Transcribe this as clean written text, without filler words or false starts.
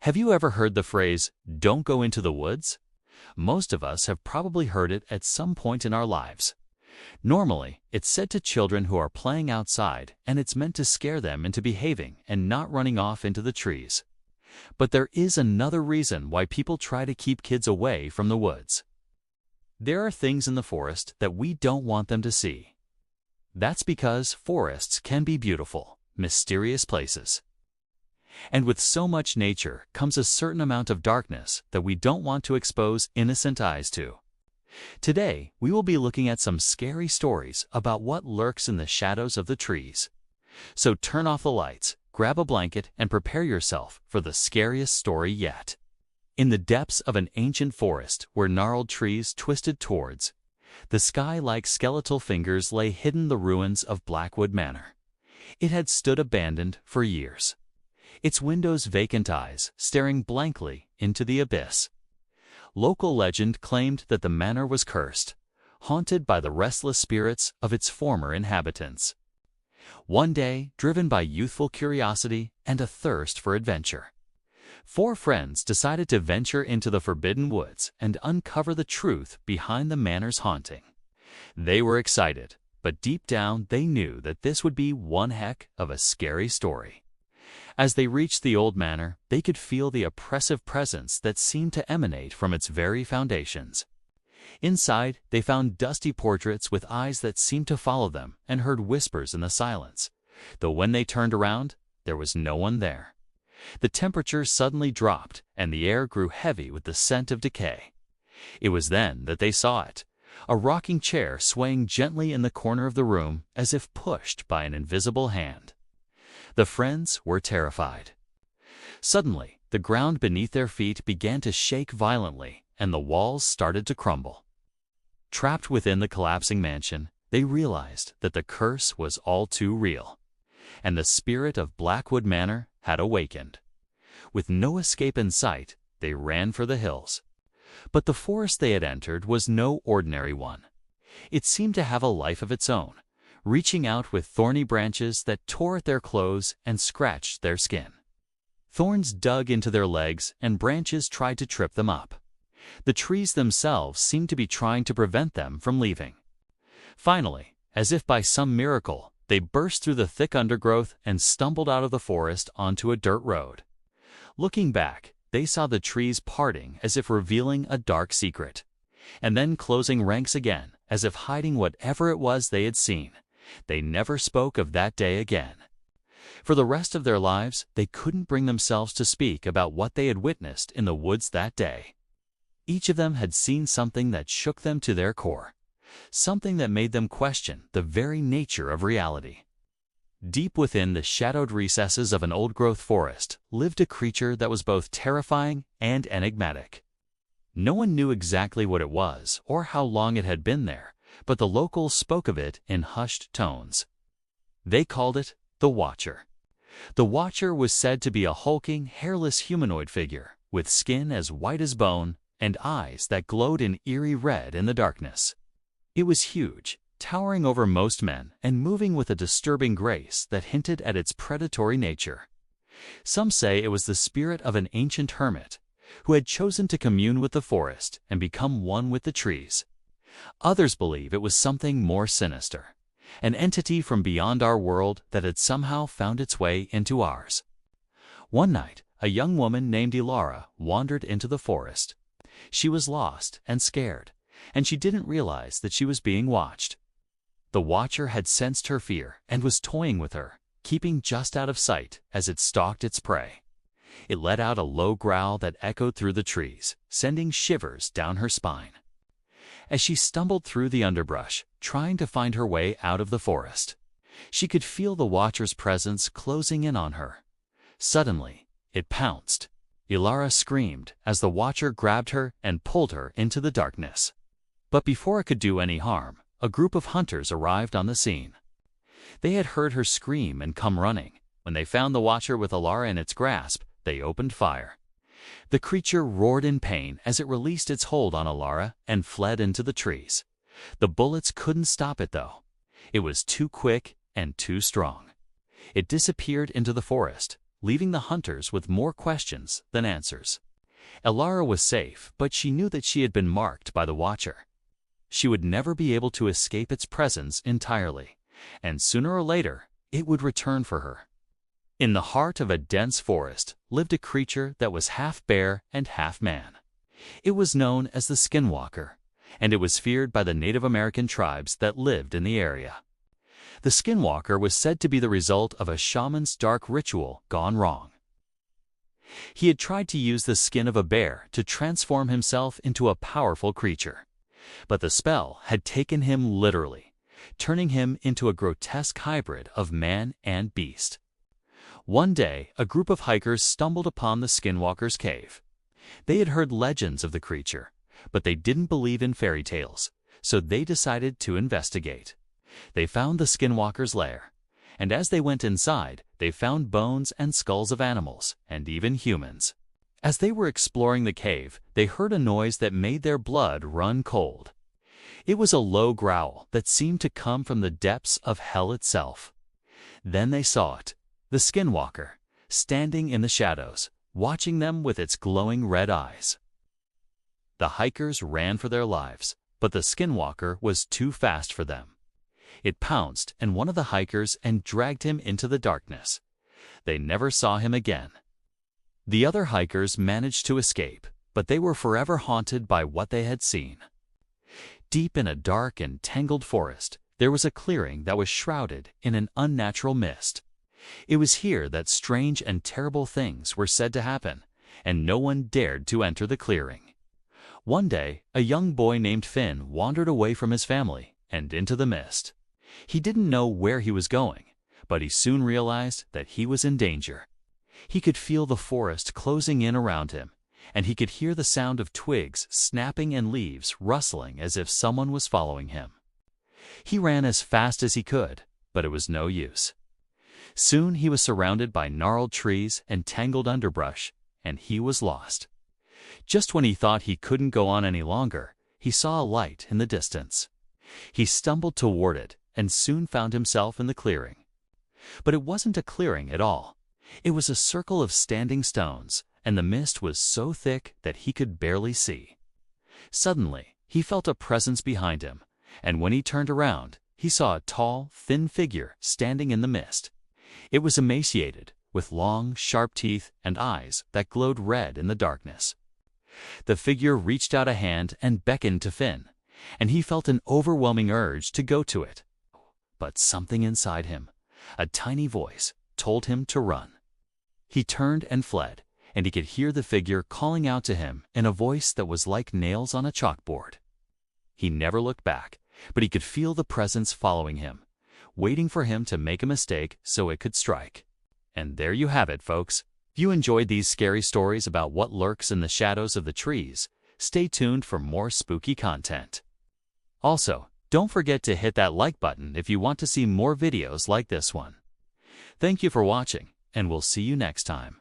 Have you ever heard the phrase, "Don't go into the woods"? Most of us have probably heard it at some point in our lives. Normally, it's said to children who are playing outside, and it's meant to scare them into behaving and not running off into the trees. But there is another reason why people try to keep kids away from the woods. There are things in the forest that we don't want them to see. That's because forests can be beautiful, mysterious places. And with so much nature comes a certain amount of darkness that we don't want to expose innocent eyes to. Today, we will be looking at some scary stories about what lurks in the shadows of the trees. So turn off the lights, grab a blanket, and prepare yourself for the scariest story yet. In the depths of an ancient forest where gnarled trees twisted towards, the sky like skeletal fingers lay hidden the ruins of Blackwood Manor. It had stood abandoned for years, its windows vacant eyes staring blankly into the abyss. Local legend claimed that the manor was cursed, haunted by the restless spirits of its former inhabitants. One day, driven by youthful curiosity and a thirst for adventure, 4 friends decided to venture into the forbidden woods and uncover the truth behind the manor's haunting. They were excited, but deep down they knew that this would be one heck of a scary story. As they reached the old manor, they could feel the oppressive presence that seemed to emanate from its very foundations. Inside, they found dusty portraits with eyes that seemed to follow them and heard whispers in the silence, though when they turned around, there was no one there. The temperature suddenly dropped, and the air grew heavy with the scent of decay. It was then that they saw it, a rocking chair swaying gently in the corner of the room as if pushed by an invisible hand. The friends were terrified. Suddenly, the ground beneath their feet began to shake violently, and the walls started to crumble. Trapped within the collapsing mansion, they realized that the curse was all too real, and the spirit of Blackwood Manor had awakened. With no escape in sight, they ran for the hills. But the forest they had entered was no ordinary one. It seemed to have a life of its own, reaching out with thorny branches that tore at their clothes and scratched their skin. Thorns dug into their legs, and branches tried to trip them up. The trees themselves seemed to be trying to prevent them from leaving. Finally, as if by some miracle, they burst through the thick undergrowth and stumbled out of the forest onto a dirt road. Looking back, they saw the trees parting as if revealing a dark secret, and then closing ranks again as if hiding whatever it was they had seen. They never spoke of that day again. For the rest of their lives, they couldn't bring themselves to speak about what they had witnessed in the woods that day. Each of them had seen something that shook them to their core, something that made them question the very nature of reality. Deep within the shadowed recesses of an old-growth forest lived a creature that was both terrifying and enigmatic. No one knew exactly what it was or how long it had been there, but the locals spoke of it in hushed tones. They called it the Watcher. The Watcher was said to be a hulking, hairless humanoid figure with skin as white as bone and eyes that glowed in eerie red in the darkness. It was huge, towering over most men and moving with a disturbing grace that hinted at its predatory nature. Some say it was the spirit of an ancient hermit who had chosen to commune with the forest and become one with the trees. Others believe it was something more sinister, an entity from beyond our world that had somehow found its way into ours. One night, a young woman named Ilara wandered into the forest. She was lost and scared, and she didn't realize that she was being watched. The Watcher had sensed her fear and was toying with her, keeping just out of sight as it stalked its prey. It let out a low growl that echoed through the trees, sending shivers down her spine. As she stumbled through the underbrush, trying to find her way out of the forest, she could feel the Watcher's presence closing in on her. Suddenly, it pounced. Ilara screamed as the Watcher grabbed her and pulled her into the darkness. But before it could do any harm, a group of hunters arrived on the scene. They had heard her scream and come running. When they found the Watcher with Ilara in its grasp, they opened fire. The creature roared in pain as it released its hold on Ilara and fled into the trees. The bullets couldn't stop it, though. It was too quick and too strong. It disappeared into the forest, leaving the hunters with more questions than answers. Elara was safe, but she knew that she had been marked by the Watcher. She would never be able to escape its presence entirely, and sooner or later, it would return for her. In the heart of a dense forest lived a creature that was half bear and half man. It was known as the Skinwalker, and it was feared by the Native American tribes that lived in the area. The Skinwalker was said to be the result of a shaman's dark ritual gone wrong. He had tried to use the skin of a bear to transform himself into a powerful creature, but the spell had taken him literally, turning him into a grotesque hybrid of man and beast. One day, a group of hikers stumbled upon the Skinwalker's cave. They had heard legends of the creature, but they didn't believe in fairy tales, so they decided to investigate. They found the Skinwalker's lair, and as they went inside, they found bones and skulls of animals, and even humans. As they were exploring the cave, they heard a noise that made their blood run cold. It was a low growl that seemed to come from the depths of hell itself. Then they saw it, the Skinwalker, standing in the shadows, watching them with its glowing red eyes. The hikers ran for their lives, but the Skinwalker was too fast for them. It pounced on one of the hikers and dragged him into the darkness. They never saw him again. The other hikers managed to escape, but they were forever haunted by what they had seen. Deep in a dark and tangled forest, there was a clearing that was shrouded in an unnatural mist. It was here that strange and terrible things were said to happen, and no one dared to enter the clearing. One day, a young boy named Finn wandered away from his family and into the mist. He didn't know where he was going, but he soon realized that he was in danger. He could feel the forest closing in around him, and he could hear the sound of twigs snapping and leaves rustling as if someone was following him. He ran as fast as he could, but it was no use. Soon he was surrounded by gnarled trees and tangled underbrush, and he was lost. Just when he thought he couldn't go on any longer, he saw a light in the distance. He stumbled toward it and soon found himself in the clearing. But it wasn't a clearing at all. It was a circle of standing stones, and the mist was so thick that he could barely see. Suddenly, he felt a presence behind him, and when he turned around, he saw a tall, thin figure standing in the mist. It was emaciated, with long, sharp teeth and eyes that glowed red in the darkness. The figure reached out a hand and beckoned to Finn, and he felt an overwhelming urge to go to it. But something inside him, a tiny voice, told him to run. He turned and fled, and he could hear the figure calling out to him in a voice that was like nails on a chalkboard. He never looked back, but he could feel the presence following him, waiting for him to make a mistake so it could strike. And there you have it, folks. If you enjoyed these scary stories about what lurks in the shadows of the trees, stay tuned for more spooky content. Also, don't forget to hit that like button if you want to see more videos like this one. Thank you for watching, and we'll see you next time.